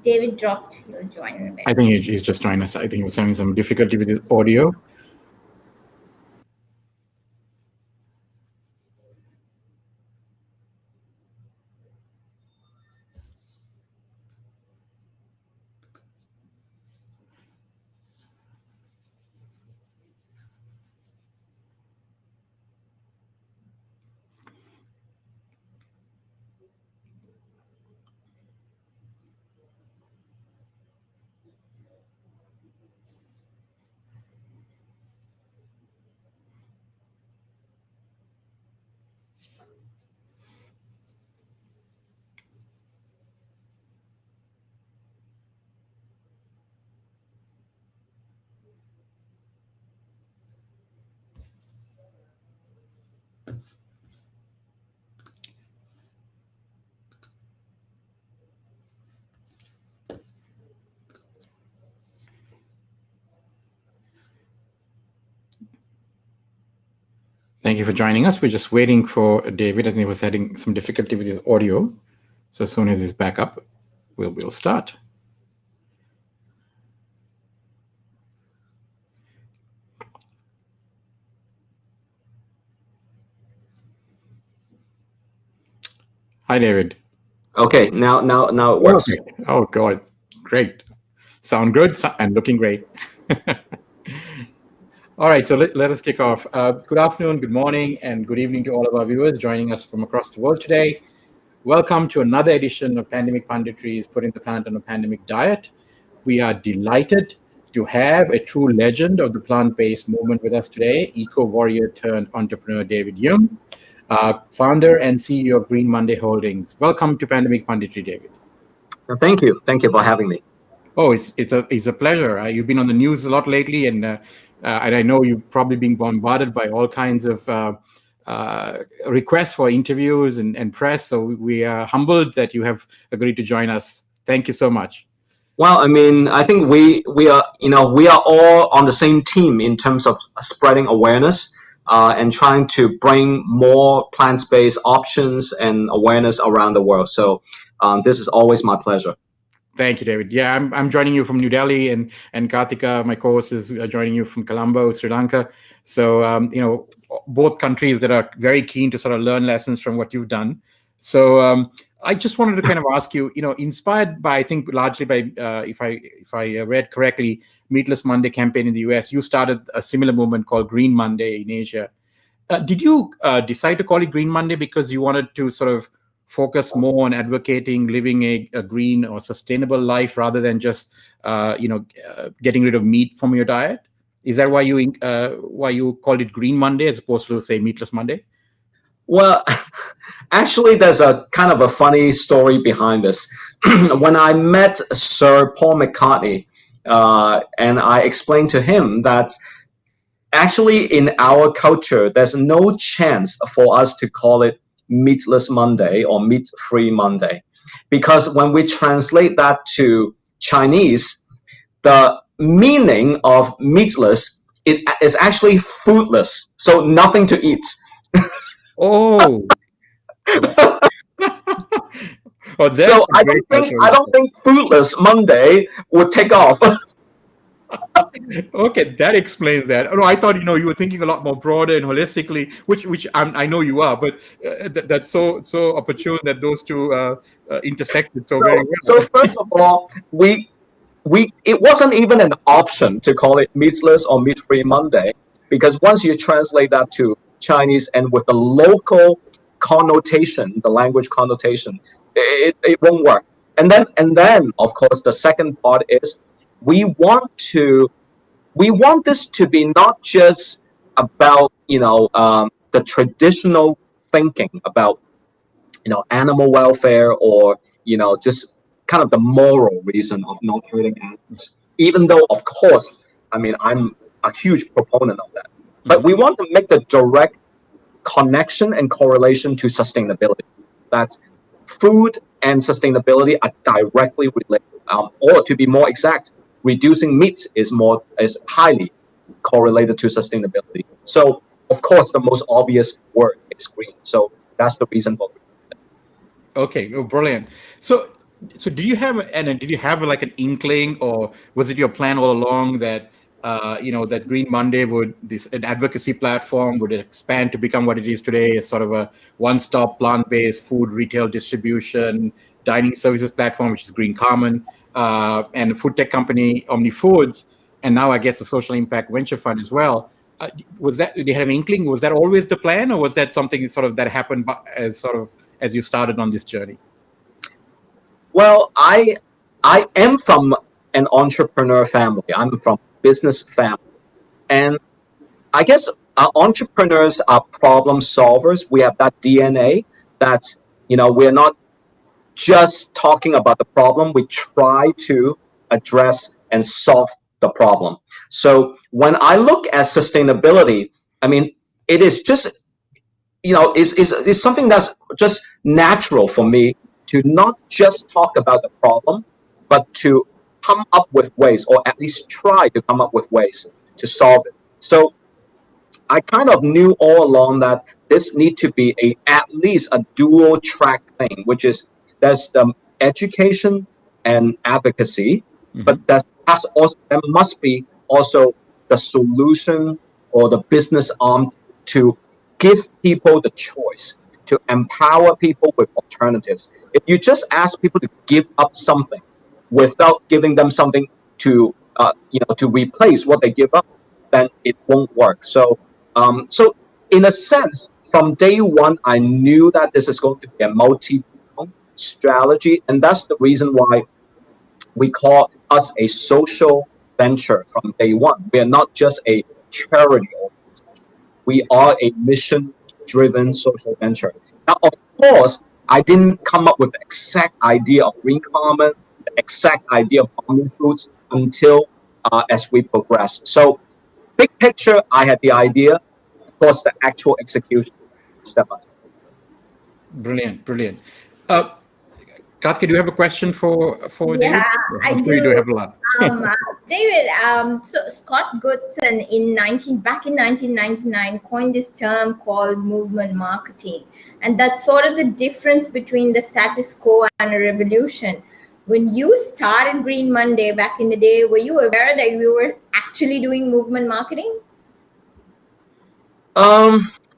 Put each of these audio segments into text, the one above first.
David dropped. He'll join in a bit. I think he's just joined us. I think he was having some difficulty with his audio. Thank you for joining us. We're just waiting for David. I think he was having some difficulty with his audio. So as soon as he's back up, we'll start. Hi, David. Okay, now it works. Okay. Oh, God. Great. Sound good and looking great. All right, so let us kick off. Good afternoon, good morning, and good evening to all of our viewers joining us from across the world today. Welcome to another edition of Pandemic Punditry's Putting the Plant on a Pandemic Diet. We are delighted to have a true legend of the plant-based movement with us today, eco-warrior turned entrepreneur David Yeung, founder and CEO of Green Monday Holdings. Welcome to Pandemic Punditry, David. Thank you for having me. Oh, it's a pleasure. You've been on the news a lot lately, and I know you've probably been bombarded by all kinds of requests for interviews and press. So we are humbled that you have agreed to join us. Thank you so much. Well, I mean, I think we are all on the same team in terms of spreading awareness and trying to bring more plant-based options and awareness around the world. So this is always my pleasure. Thank you, David. Yeah, I'm joining you from New Delhi, and Karthika, my co-host, is joining you from Colombo, Sri Lanka. So, both countries that are very keen to sort of learn lessons from what you've done. So I just wanted to kind of ask you, inspired by, I think, largely by, if I read correctly, Meatless Monday campaign in the US, you started a similar movement called Green Monday in Asia. Did you decide to call it Green Monday because you wanted to sort of focus more on advocating living a green or sustainable life rather than just getting rid of meat from your diet? Is that why you called it Green Monday as opposed to, say, Meatless Monday? Well, actually, there's a kind of a funny story behind this. When I met Sir Paul McCartney, and I explained to him that actually in our culture, there's no chance for us to call it Meatless Monday or Meat-Free Monday, because when we translate that to Chinese, the meaning of meatless, it is actually foodless, so nothing to eat. Oh. So I don't think foodless Monday would take off. Okay, that explains that. Oh, I thought you were thinking a lot more broader and holistically, which I know you are, but that's so opportune that those two intersected so very well. So first of all, it wasn't even an option to call it meatless or meat-free Monday, because once you translate that to Chinese and with the local connotation, the language connotation, it won't work. And then of course the second part is we want this to be not just about the traditional thinking about animal welfare or just kind of the moral reason of not hurting animals, even though of course I'm a huge proponent of that. But we want to make the direct connection and correlation to sustainability, that food and sustainability are directly related, or to be more exact, reducing meat is highly correlated to sustainability. So of course the most obvious word is green. So that's the reason for green. Okay, brilliant. So So did you have like an inkling, or was it your plan all along that that Green Monday an advocacy platform would expand to become what it is today, as sort of a one-stop plant-based food retail distribution dining services platform, which is Green Common, and a food tech company, Omni Foods, and now I guess a social impact venture fund as well. Did you have an inkling? Was that always the plan, or was that something sort of that happened as you started on this journey? Well, I am from an entrepreneur family. I'm from business family, and I guess entrepreneurs are problem solvers. We have that DNA that we're not just talking about the problem. We try to address and solve the problem. So when I look at sustainability, I mean, it is just is something that's just natural for me to not just talk about the problem, but to come up with ways, or at least try to come up with ways to solve it. So I kind of knew all along that this need to be at least a dual track thing, which is there's the education and advocacy, but there must be also the solution or the business arm to give people the choice, to empower people with alternatives. If you just ask people to give up something without giving them something to to replace what they give up, then it won't work. So in a sense, from day one, I knew that this is going to be a multi-pronged strategy, and that's the reason why we call us a social venture from day one. We are not just a charity organization. We are a mission-driven social venture. Now, of course, I didn't come up with the exact idea of Green Common, the exact idea of Omni Foods until as we progress. So, big picture, I had the idea. Of course, the actual execution, step by step. Brilliant. Katka, do you have a question for David? Yeah, I I'm sure you do have a lot. David, so Scott Goodson back in 1999 coined this term called movement marketing, and that's sort of the difference between the status quo and a revolution. When you started Green Monday back in the day, were you aware that you were actually doing movement marketing?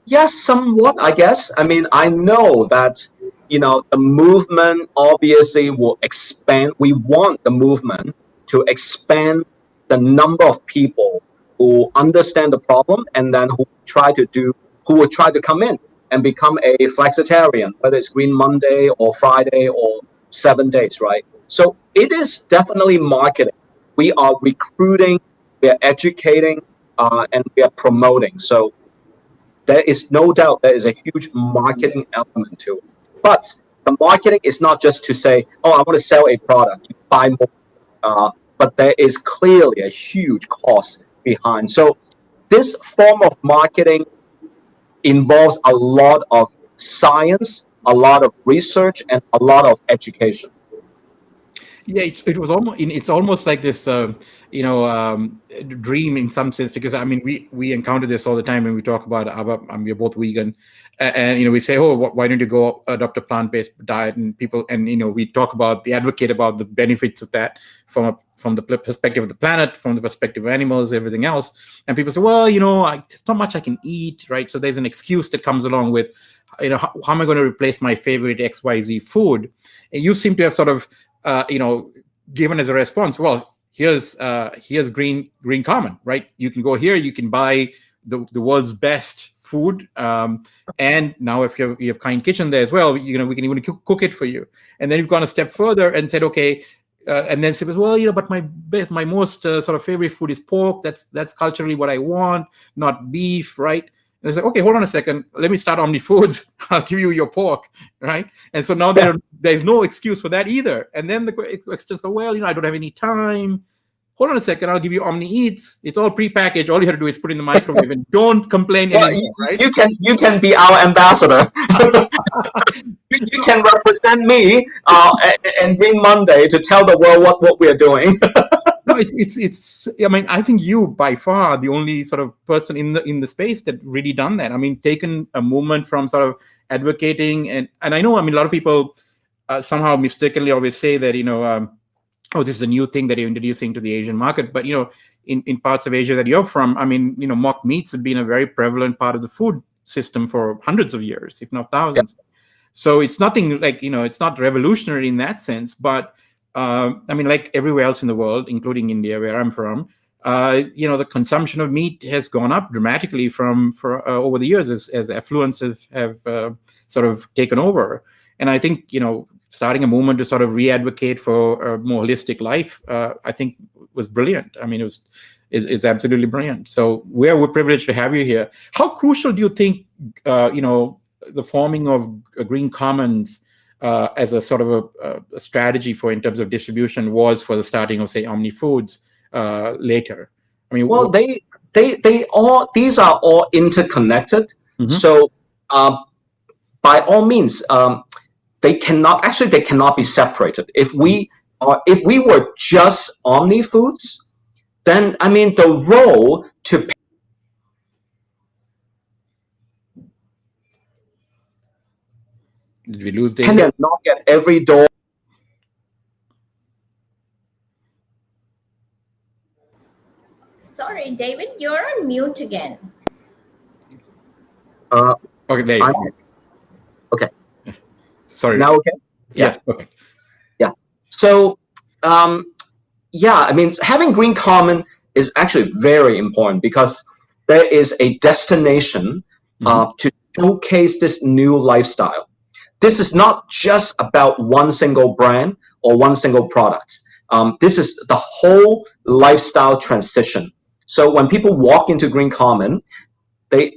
Yes, somewhat, I guess. I mean, I know that, the movement obviously will expand. We want the movement to expand the number of people who understand the problem and then who will try to come in and become a flexitarian, whether it's Green Monday or Friday or 7 days, right? So it is definitely marketing. We are recruiting, we are educating, and we are promoting. So there is no doubt there is a huge marketing element to it. But the marketing is not just to say, oh, I want to sell a product, you buy more. But there is clearly a huge cost behind. So this form of marketing involves a lot of science, a lot of research, and a lot of education. Yeah, it's almost like this dream in some sense, because I mean we encounter this all the time when we talk about we're both vegan, and we say, oh, why don't you go adopt a plant-based diet, and people, and we advocate about the benefits of that from the perspective of the planet, from the perspective of animals, everything else, and people say, well, there's not much I can eat, right? So there's an excuse that comes along with, how am I going to replace my favorite XYZ food? And you seem to have sort of given as a response, well, here's Green Common, right? You can go here, you can buy the world's best food, and now if you have Kind Kitchen there as well, we can even cook it for you. And then you've gone a step further and said, okay, and then said, well, but my most sort of favorite food is pork. That's culturally what I want, not beef, right? And it's like, okay, hold on a second. Let me start Omni Foods. I'll give you your pork, right? And so now there's no excuse for that either. And then the question is, well, I don't have any time. Hold on a second. I'll give you Omni Eats. It's all prepackaged. All you have to do is put it in the microwave and don't complain anymore, right? You can be our ambassador. You can represent me and Green Monday to tell the world what we're doing. No, it's. I mean, I think you by far the only sort of person in the space that really done that. I mean, taken a movement from sort of advocating, and I know, I mean, a lot of people, somehow mistakenly always say that, oh, this is a new thing that you're introducing to the Asian market. But, in parts of Asia that you're from, I mean, mock meats have been a very prevalent part of the food system for hundreds of years, if not thousands. Yeah. So it's nothing like, it's not revolutionary in that sense. But, I mean, like everywhere else in the world, including India, where I'm from, the consumption of meat has gone up dramatically over the years as affluence have sort of taken over. And I think, starting a movement to sort of re-advocate for a more holistic life, I think was brilliant. I mean, it's absolutely brilliant. So we're privileged to have you here. How crucial do you think, the forming of Green Commons as a sort of a strategy in terms of distribution was for the starting of, say, Omni Foods later? I mean, well, these are all interconnected. Mm-hmm. So by all means, they cannot be separated. If we were just Omni Foods, then I mean the role to did we lose David? Can knock at every door. Sorry, David, you're on mute again. Okay, there you go. Okay. Sorry. Now okay? Yes, okay. Yeah. So, I mean, having Green Common is actually very important because there is a destination to showcase this new lifestyle. This is not just about one single brand or one single product. This is the whole lifestyle transition. So when people walk into Green Common,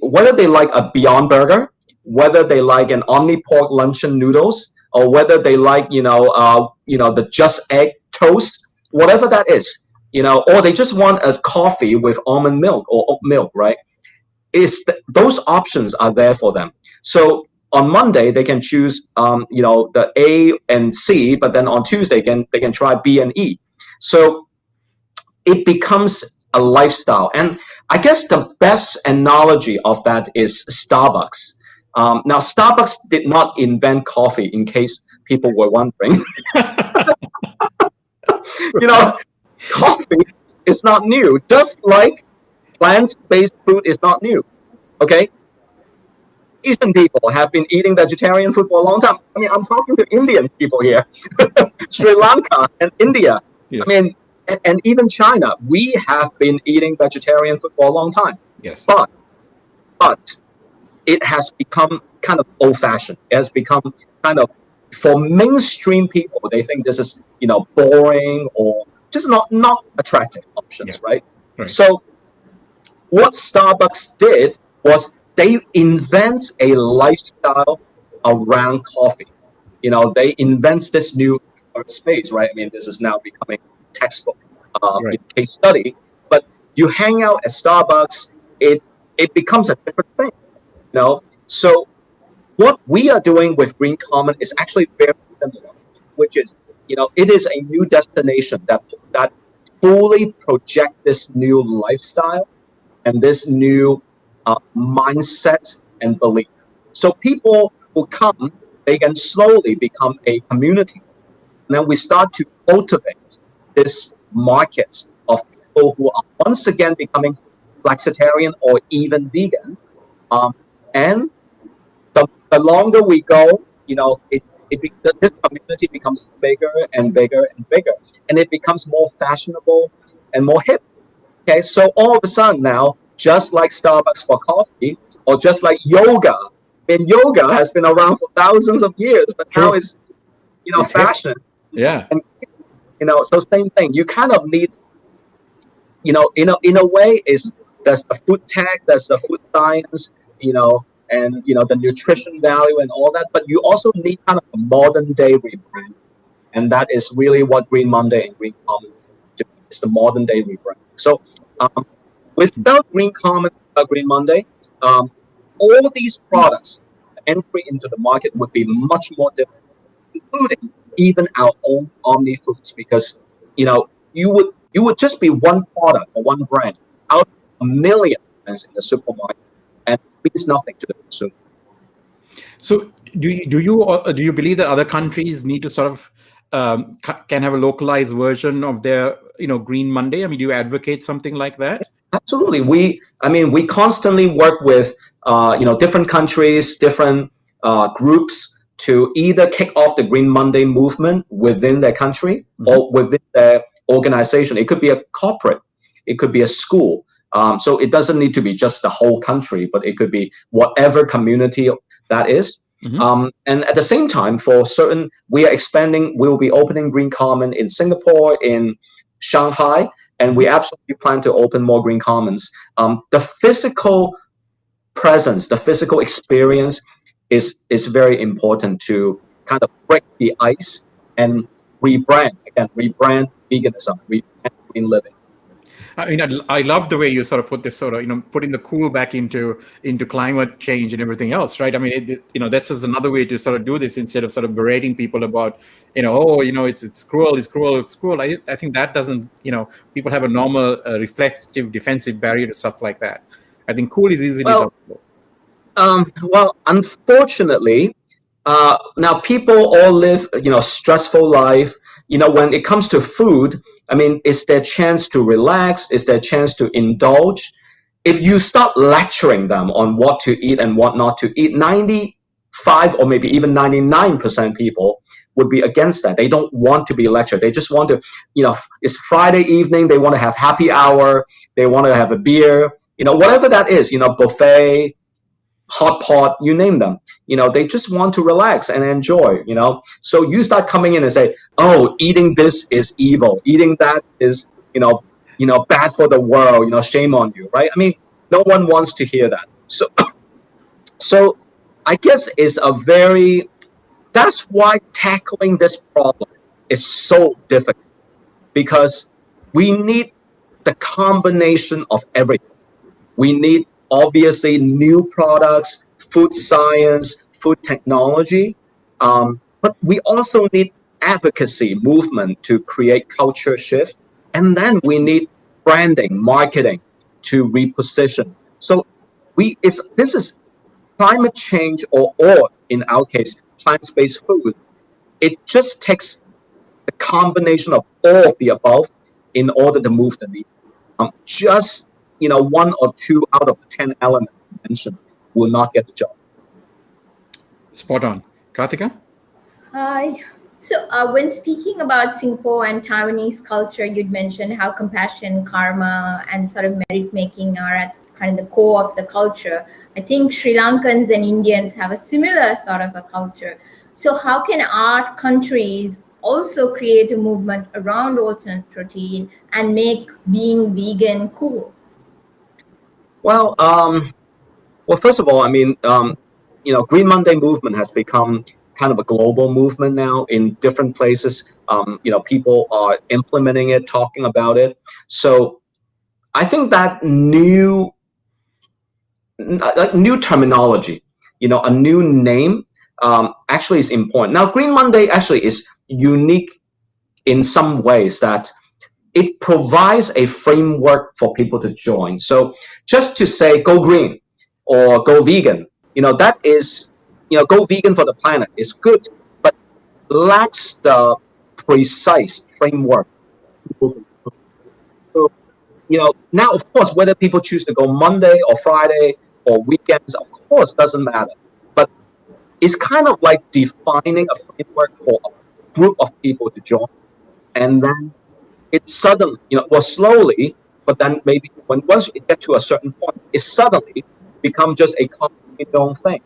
whether they like a Beyond Burger, whether they like an Omni Pork Luncheon noodles, or whether they like, the Just Egg toast, whatever that is, or they just want a coffee with almond milk or oat milk, right? Those options are there for them. So on Monday, they can choose, the A and C, but then on Tuesday, they can try B and E. So it becomes a lifestyle. And I guess the best analogy of that is Starbucks. Now, Starbucks did not invent coffee, in case people were wondering. Coffee is not new, just like plant-based food is not new. Okay? Asian people have been eating vegetarian food for a long time. I mean, I'm talking to Indian people here, Sri Lanka and India. Yeah. I mean, and even China, we have been eating vegetarian food for a long time. Yes. But it has become kind of old-fashioned. It has become kind of, for mainstream people, they think this is, boring or just not attractive options, right? So what Starbucks did was they invent a lifestyle around coffee. They invent this new space, right? I mean, this is now becoming textbook case study. But you hang out at Starbucks, it becomes a different thing. So what we are doing with Green Common is actually very similar, which is, it is a new destination that fully project this new lifestyle and this new mindset and belief. So people who come, they can slowly become a community. And then we start to cultivate this market of people who are once again becoming flexitarian or even vegan. And the longer we go, this community becomes bigger and bigger and bigger, and it becomes more fashionable and more hip. Okay, so all of a sudden now, just like Starbucks for coffee, or just like yoga, and yoga has been around for thousands of years, but now it's fashion. Yeah, and so same thing. You kind of need, in a way, there's the food tech, there's the food science, and the nutrition value and all that, but you also need kind of a modern day rebrand, and that is really what Green Monday and Green Common do. It's the modern day rebrand. So without Green Common, Green Monday, all these products entry into the market would be much more difficult, including even our own Omni Foods, because you would just be one product or one brand out of a million brands in the supermarket, and it means nothing to the consumer. So do you believe that other countries need to sort of can have a localized version of their Green Monday? I mean, do you advocate something like that? Absolutely. We constantly work with different countries, different groups to either kick off the Green Monday movement within their country or within their organization. It could be a corporate, it could be a school. So it doesn't need to be just the whole country, but it could be whatever community that is. And at the same time, for certain, we are expanding. We will be opening Green Common in Singapore, in Shanghai, and we absolutely plan to open more Green Commons. The physical presence, the physical experience is very important to kind of break the ice and rebrand veganism, rebrand green living. I mean, I love the way you sort of put this sort of, putting the cool back into climate change and everything else, right? I mean, this is another way to sort of do this instead of sort of berating people about, it's cruel, it's cruel, it's cruel. I think that doesn't, people have a normal reflective defensive barrier to stuff like that. I think cool is easily adoptable. Well, unfortunately, now people all live, stressful life. When it comes to food, I mean, it's their chance to relax, it's their chance to indulge. If you start lecturing them on what to eat and what not to eat, 95 or maybe even 99% people would be against that. They don't want to be lectured. They just want to, it's Friday evening, they want to have happy hour, they want to have a beer, whatever that is, buffet, hot pot, you name them. They just want to relax and enjoy, So you start coming in and say, oh, eating this is evil. Eating that is, bad for the world, shame on you, right? I mean, no one wants to hear that. So I guess that's why tackling this problem is so difficult, because we need the combination of everything. We need obviously new products, food science, food technology, but we also need advocacy movement to create culture shift, and then we need branding, marketing to reposition. So if this is climate change or in our case plant-based food, it just takes the combination of all of the above in order to move the needle. Just one or two out of the 10 elements mentioned will not get the job. Spot on. Karthika? Hi. So when speaking about Singapore and Taiwanese culture, you'd mentioned how compassion, karma, and sort of merit making are at kind of the core of the culture. I think Sri Lankans and Indians have a similar sort of a culture. So how can our countries also create a movement around alternate protein and make being vegan cool? Well, first of all, I mean, Green Monday movement has become kind of a global movement now in different places. People are implementing it, talking about it. So I think that new terminology, a new name, actually is important. Now, Green Monday actually is unique in some ways that it provides a framework for people to join. So just to say go green or go vegan, that is, go vegan for the planet is good, but lacks the precise framework. So, now of course, whether people choose to go Monday or Friday or weekends, of course, doesn't matter. But it's kind of like defining a framework for a group of people to join, and then it suddenly, slowly, but then maybe once it gets to a certain point, it suddenly becomes just a commonly known thing.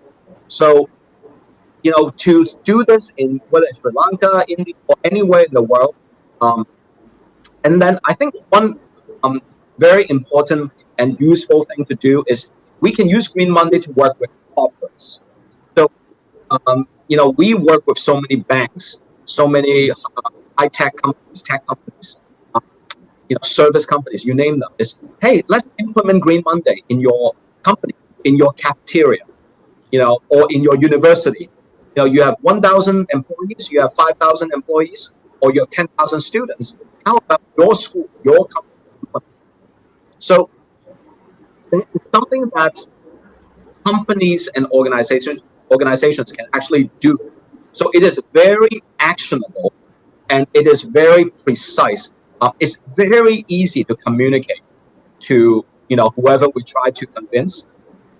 So, to do this in whether it's Sri Lanka, India, or anywhere in the world, and then I think one very important and useful thing to do is we can use Green Monday to work with corporates. So, we work with so many banks, so many high-tech companies, tech companies, service companies, you name them. Is, hey, let's implement Green Monday in your company, in your cafeteria, or in your university. You have 1,000 employees, you have 5,000 employees, or you have 10,000 students. How about your school, your company? So it's something that companies and organizations organizations can actually do. So it is very actionable and it is very precise. It's very easy to communicate to whoever we try to convince.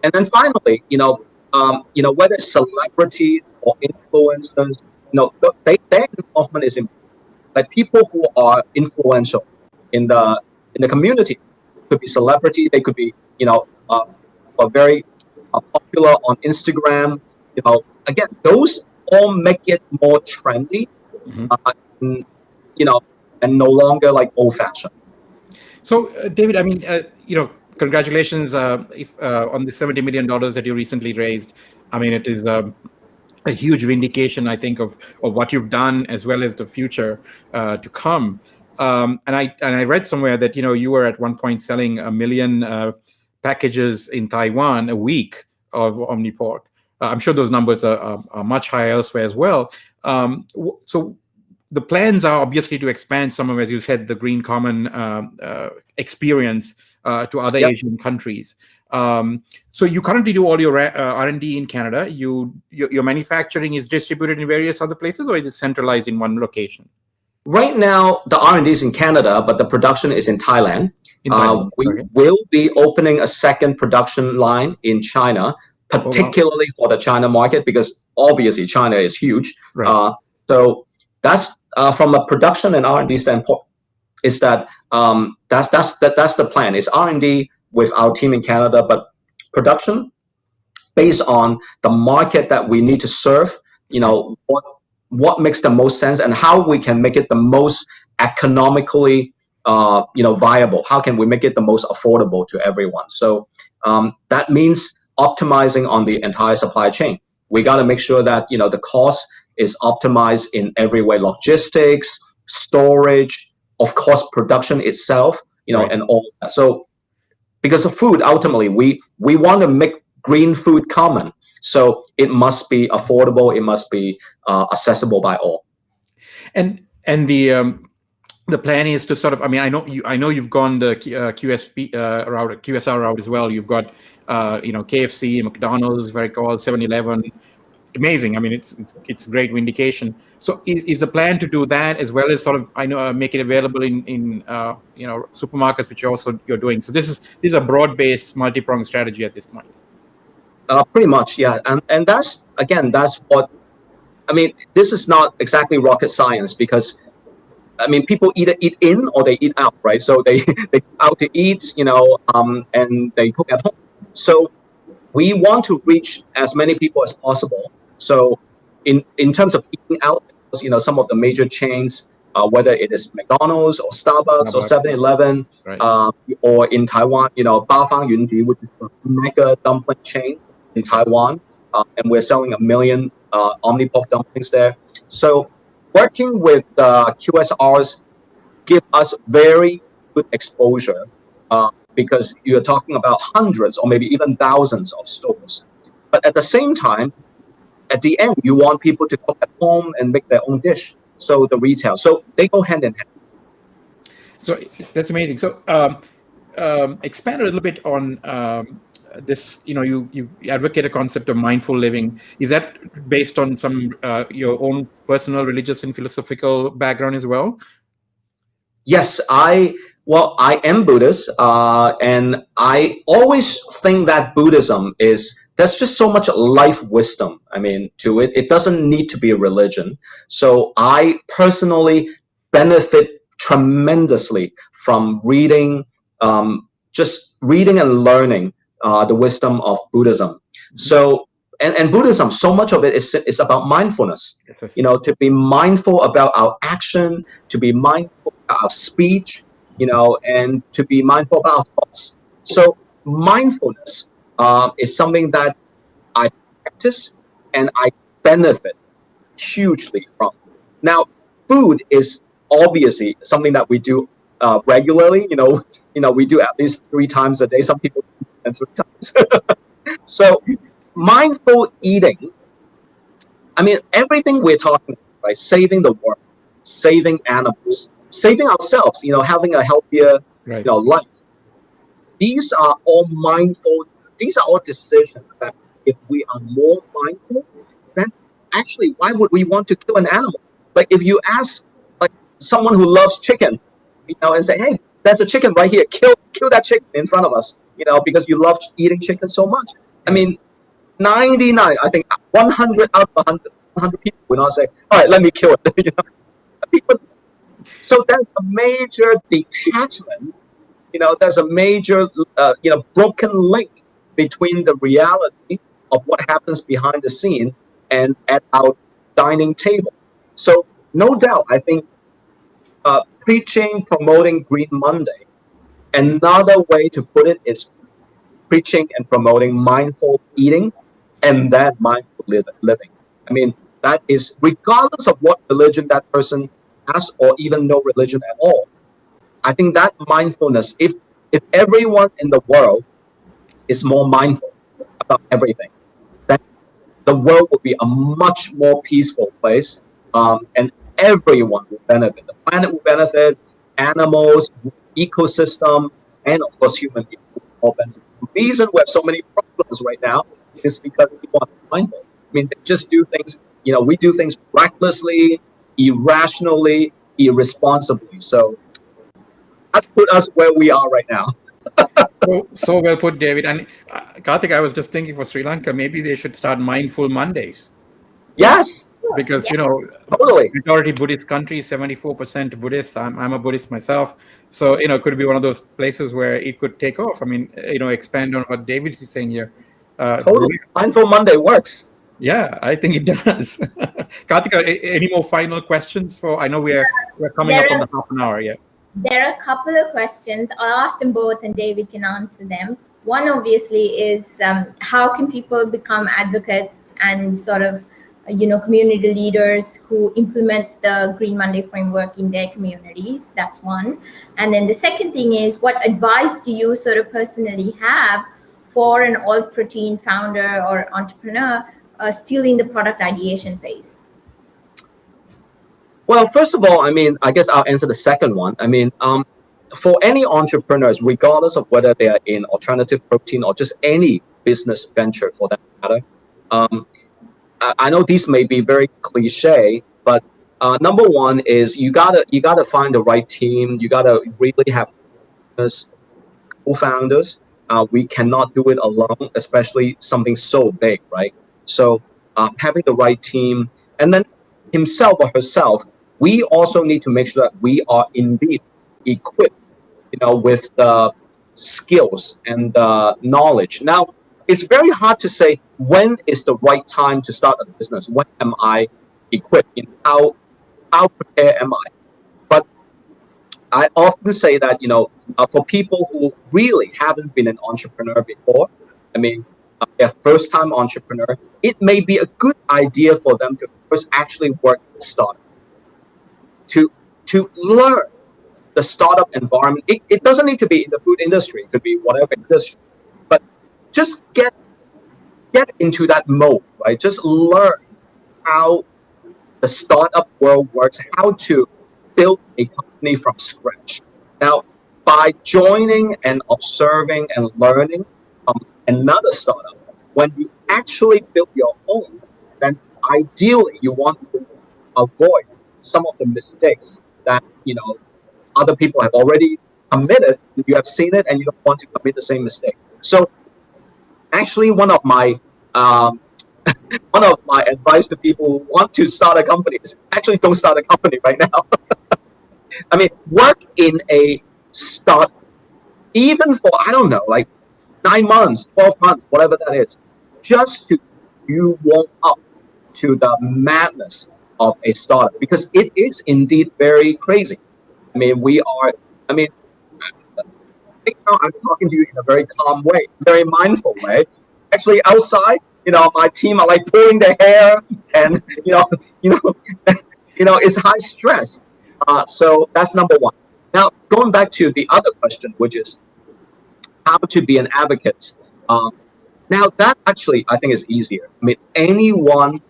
And then finally, whether it's celebrity or influencers, their involvement is important. Like people who are influential in the community could be celebrity, they could be are very popular on Instagram. Again, those all make it more trendy, and, and no longer like old-fashioned. So, David, I mean, congratulations on the $70 million that you recently raised. I mean, it is a huge vindication, I think, of what you've done as well as the future to come. And I read somewhere that you were at one point selling 1 million packages in Taiwan a week of Omni pork. I'm sure those numbers are much higher elsewhere as well. So the plans are obviously to expand some of, as you said, the Green Common experience to other Asian countries. So you currently do all your R&D in Canada. Your manufacturing is distributed in various other places, or is it centralized in one location? Right now, the R&D is in Canada, but the production is in Thailand. We will be opening a second production line in China, particularly for the China market, because obviously China is huge. Right. So that's from a production and R&D standpoint. Is that that's the plan? Is R&D with our team in Canada, but production based on the market that we need to serve. What makes the most sense and how we can make it the most economically viable. How can we make it the most affordable to everyone? So that means optimizing on the entire supply chain. We got to make sure that the cost is optimized in every way: logistics, storage, of course, production itself, and all of that. So because of food, ultimately, we want to make green food common. So it must be affordable. It must be accessible by all. And the plan is to sort of. I mean, I know you've gone the QSR route as well. You've got KFC, McDonald's, very called 7-Eleven. Amazing. I mean, it's great vindication. So is the plan to do that as well as sort of make it available in supermarkets, which you're doing. So this is a broad-based, multi-pronged strategy at this point. Pretty much, yeah. And that's what I mean. This is not exactly rocket science, because I mean, people either eat in or they eat out, right? So they go out to eat, and they cook at home. So we want to reach as many people as possible. So in terms of eating out, some of the major chains, whether it is McDonald's or Starbucks or 7-Eleven, or in Taiwan, Bafang Yundi, which is a mega dumpling chain in Taiwan, and we're selling 1 million Omni pork dumplings there. So working with QSRs give us very good exposure, because you're talking about hundreds or maybe even thousands of stores. But at the same time, at the end, you want people to cook at home and make their own dish. So the retail, so they go hand in hand. So that's amazing. So expand a little bit on this. You advocate a concept of mindful living. Is that based on some your own personal religious and philosophical background as well? Yes, I am Buddhist, and I always think that Buddhism there's just so much life wisdom, to it. It doesn't need to be a religion. So I personally benefit tremendously from reading, just reading and learning the wisdom of Buddhism. So, and Buddhism, so much of it is about mindfulness, to be mindful about our action, to be mindful about our speech, and to be mindful about our thoughts. So mindfulness is something that I practice and I benefit hugely from. Now, food is obviously something that we do regularly. We do at least 3 times a day. Some people do and 3 times. So mindful eating, everything we're talking about, right? Saving the world, saving animals, saving ourselves, having a healthier life. These are all mindful. These are all decisions that if we are more mindful, then actually, why would we want to kill an animal? Like if you ask like someone who loves chicken, and say, hey, there's a chicken right here, kill that chicken in front of us, because you love eating chicken so much. I mean, 99, I think 100 out of 100 people will not say, all right, let me kill it. People, so there's a major detachment. There's a major, broken link between the reality of what happens behind the scene and at our dining table. So no doubt, I think preaching, promoting Green Monday, another way to put it is preaching and promoting mindful eating and then mindful living. I mean, that is regardless of what religion that person has or even no religion at all. I think that mindfulness, if everyone in the world is more mindful about everything, then the world will be a much more peaceful place, and everyone will benefit. The planet will benefit, animals, ecosystem, and of course human beings will all benefit. The reason we have so many problems right now is because people are mindful. I mean, they just do things. We do things recklessly, irrationally, irresponsibly. So that put us where we are right now. So well put, David. And Karthik, I was just thinking for Sri Lanka, maybe they should start Mindful Mondays. Yes. Because, Totally. majority Buddhist country, 74% Buddhist. I'm a Buddhist myself. So, it could be one of those places where it could take off. I mean, expand on what David is saying here. Totally. Mindful Monday works. Yeah, I think it does. Karthika, any more final questions I know we're coming up on the half an hour. Yeah. There are a couple of questions. I'll ask them both and David can answer them. One obviously is how can people become advocates and sort of, community leaders who implement the Green Monday framework in their communities? That's one. And then the second thing is, what advice do you sort of personally have for an all protein founder or entrepreneur still in the product ideation phase? Well, first of all, I mean, I guess I'll answer the second one. I mean, for any entrepreneurs, regardless of whether they are in alternative protein or just any business venture for that matter, I know these may be very cliche, but number one is you gotta find the right team. You gotta really have co-founders. We cannot do it alone, especially something so big, right? So having the right team, and then himself or herself, we also need to make sure that we are indeed equipped, with the skills and the knowledge. Now, it's very hard to say when is the right time to start a business. When am I equipped? How prepared am I? But I often say that, for people who really haven't been an entrepreneur before, I mean, they're first-time entrepreneur, it may be a good idea for them to first actually work in a startup, to learn the startup environment. It doesn't need to be in the food industry. It could be whatever industry, but just get into that mode, right? Just learn how the startup world works, how to build a company from scratch. Now, by joining and observing and learning from another startup, when you actually build your own, then ideally you want to avoid some of the mistakes that other people have already committed. You have seen it, and you don't want to commit the same mistake. So, actually, one of my advice to people who want to start a company is actually don't start a company right now. I mean, work in a startup, even for, I don't know, like 9 months, 12 months, whatever that is, just to you warm up to the madness of a startup, because it is indeed very crazy. I mean, right now I'm talking to you in a very calm way, very mindful way. Actually, outside, my team are like pulling their hair, and it's high stress. So that's number one. Now, going back to the other question, which is how to be an advocate. Now, that actually I think is easier. I mean, anyone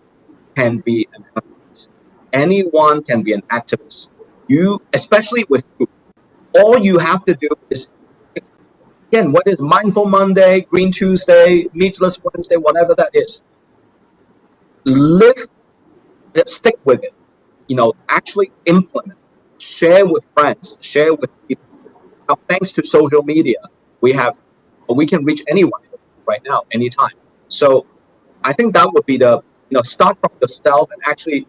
can be an advocate. Anyone can be an activist. Especially with food, all you have to do is again, what is Mindful Monday, Green Tuesday, Meatless Wednesday, whatever that is, stick with it. Actually implement, share with friends, share with people. Now, thanks to social media, we can reach anyone right now, anytime. So I think that would be start from yourself and actually,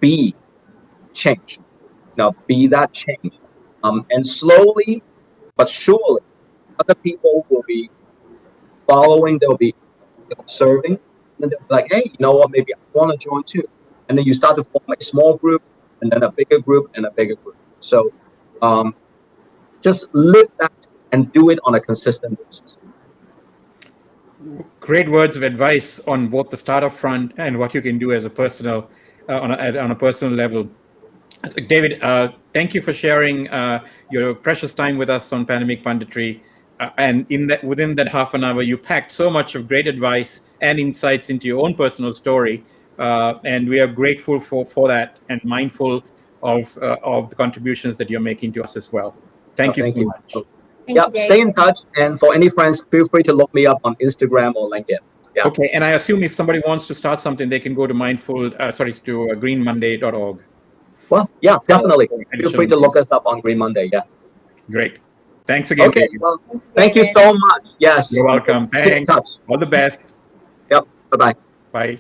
be change. Be that change. And slowly but surely, other people will be following. They'll be observing, and then they'll be like, hey, you know what? Maybe I want to join too. And then you start to form a small group, and then a bigger group, and a bigger group. So just live that and do it on a consistent basis. Great words of advice on both the startup front and what you can do as a personal on a personal level. David, thank you for sharing your precious time with us on Pandemic Punditry. And within that half an hour, you packed so much of great advice and insights into your own personal story. And we are grateful for that and mindful of the contributions that you're making to us as well. Thank you so much. Stay in touch. And for any friends, feel free to look me up on Instagram or LinkedIn. Yeah. Okay. And I assume if somebody wants to start something, they can go to greenmonday.org. Well, yeah, definitely. Feel free to look us up on Green Monday. Yeah. Great. Thanks again. Okay. Well, thank you so much. Yes. You're welcome. Thanks. Keep in touch. All the best. Yep. Bye-bye. Bye.